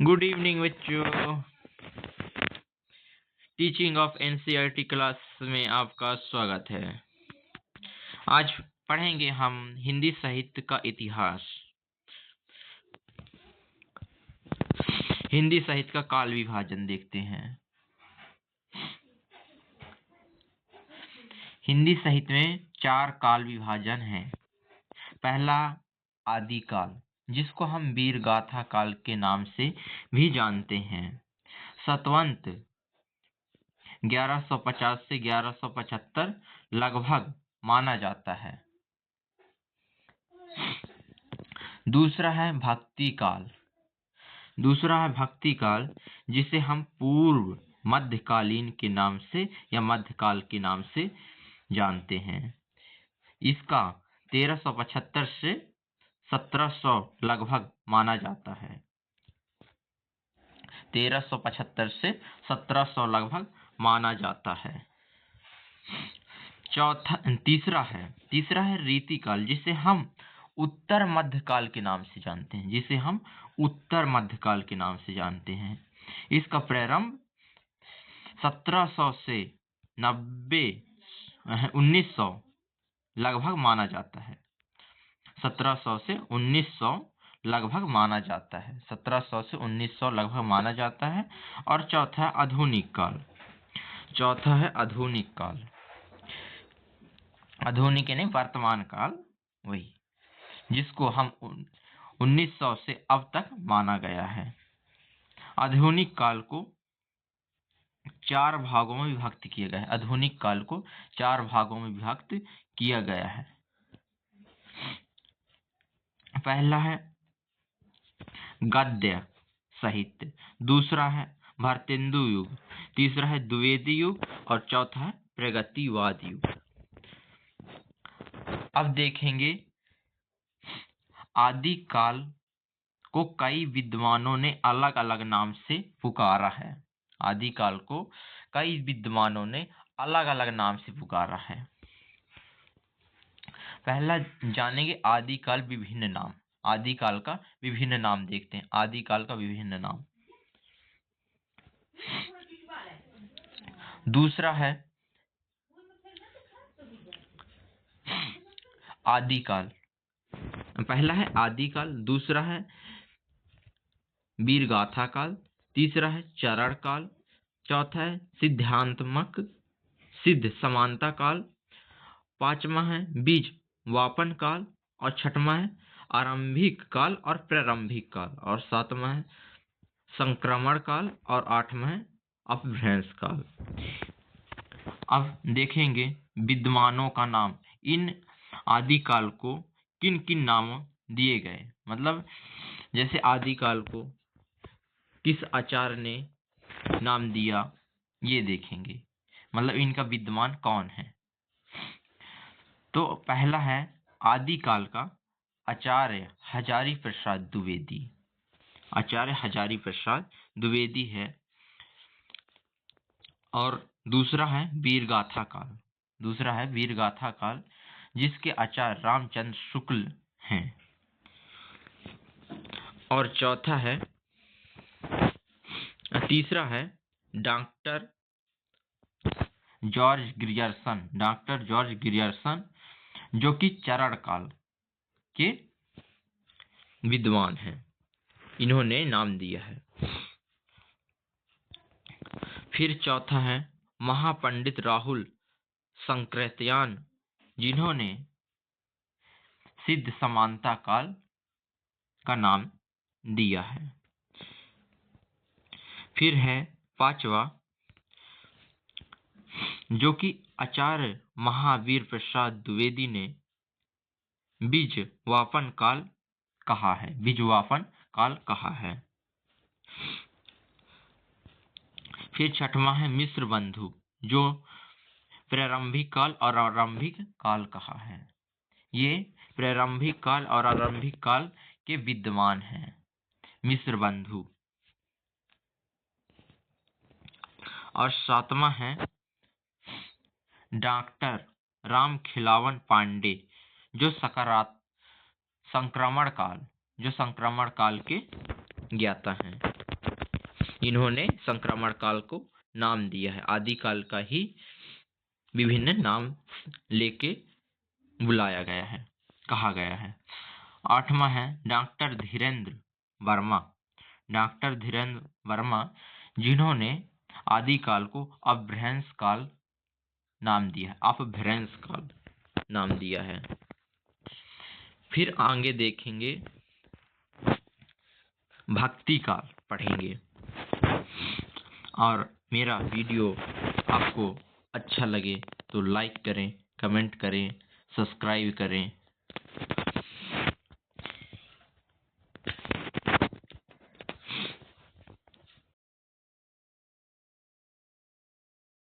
Good evening बच्चों। Teaching of NCERT class में आपका स्वागत है। आज पढ़ेंगे हम हिंदी साहित्य का इतिहास। हिंदी साहित्य का काल विभाजन देखते हैं। हिंदी साहित्य में 4 काल विभाजन हैं। पहला आदिकाल, जिसको हम वीर गाथा काल के नाम से भी जानते हैं। सतवंत 1150 से 1175 लगभग माना जाता है। दूसरा है भक्ति काल, जिसे हम पूर्व मध्यकालीन के नाम से या मध्यकाल के नाम से जानते हैं। इसका 1375 से 1700 लगभग माना जाता है। 1375 से 1700 लगभग माना जाता है। तीसरा है रीतिकाल, जिसे हम उत्तर मध्यकाल के नाम से जानते हैं। इसका प्रारंभ 1700 से 1900 लगभग माना जाता है। 1700 से 1900 लगभग माना जाता है। 1700 से 1900 लगभग माना जाता है। और चौथा है आधुनिक काल। आधुनिक यानी वर्तमान काल, वही जिसको हम 1900 से अब तक माना गया है। आधुनिक काल को 4 भागों में विभक्त किया गया है। पहला है गद्य साहित्य, दूसरा है भारतेंदु युग, तीसरा है द्विवेदी युग और चौथा है प्रगतिवाद युग। अब देखेंगे आदि काल को कई विद्वानों ने अलग अलग नाम से पुकारा है। आदि काल को कई विद्वानों ने अलग अलग नाम से पुकारा है। पहला जानेंगे आदिकाल विभिन्न नाम। आदिकाल का विभिन्न नाम देखते हैं। आदिकाल का विभिन्न नाम। दूसरा है आदिकाल। पहला है आदिकाल, दूसरा है वीर गाथा काल, तीसरा है चरण काल, चौथा है सिद्ध समानता काल, पांचवा है बीज वापन काल और छठवां है आरंभिक काल और प्रारंभिक काल और सातवां है संक्रमण काल और आठवां है अपभ्रंश काल। अब देखेंगे विद्वानों का नाम। इन आदिकाल को किन किन नाम दिए गए, मतलब जैसे आदिकाल को किस आचार्य ने नाम दिया, ये देखेंगे, मतलब इनका विद्वान कौन है। तो पहला है आदिकाल का आचार्य हजारी प्रसाद द्विवेदी है। और दूसरा है वीर गाथा काल, जिसके आचार्य रामचंद्र शुक्ल हैं। और तीसरा है डॉक्टर जॉर्ज ग्रियर्सन, जो कि चरण काल के विद्वान हैं। इन्होंने नाम दिया है। फिर चौथा है महापंडित राहुल संकृत्यान, जिन्होंने सिद्ध समानता काल का नाम दिया है। फिर है पांचवा, जो कि आचार्य महावीर प्रसाद द्विवेदी ने बीज वापन काल कहा है। फिर छठवां है मिश्र बंधु, जो प्रारंभिक काल और आरंभिक काल कहा है। ये प्रारंभिक काल और आरंभिक काल के विद्वान हैं, मिश्र बंधु। और सातवां है डॉक्टर राम खिलावन पांडे, जो संक्रमण काल के ज्ञाता हैं। इन्होंने संक्रमण काल को नाम दिया है। आदिकाल का ही विभिन्न नाम लेके बुलाया गया है, कहा गया है। 8वां है डॉक्टर धीरेन्द्र वर्मा। डॉक्टर धीरेन्द्र वर्मा जिन्होंने आदिकाल को अपभ्रंश काल नाम दिया है, अपभ्रंश काल नाम दिया है। फिर आगे देखेंगे भक्ति काल पढ़ेंगे। और मेरा वीडियो आपको अच्छा लगे तो लाइक करें, कमेंट करें, सब्सक्राइब करें।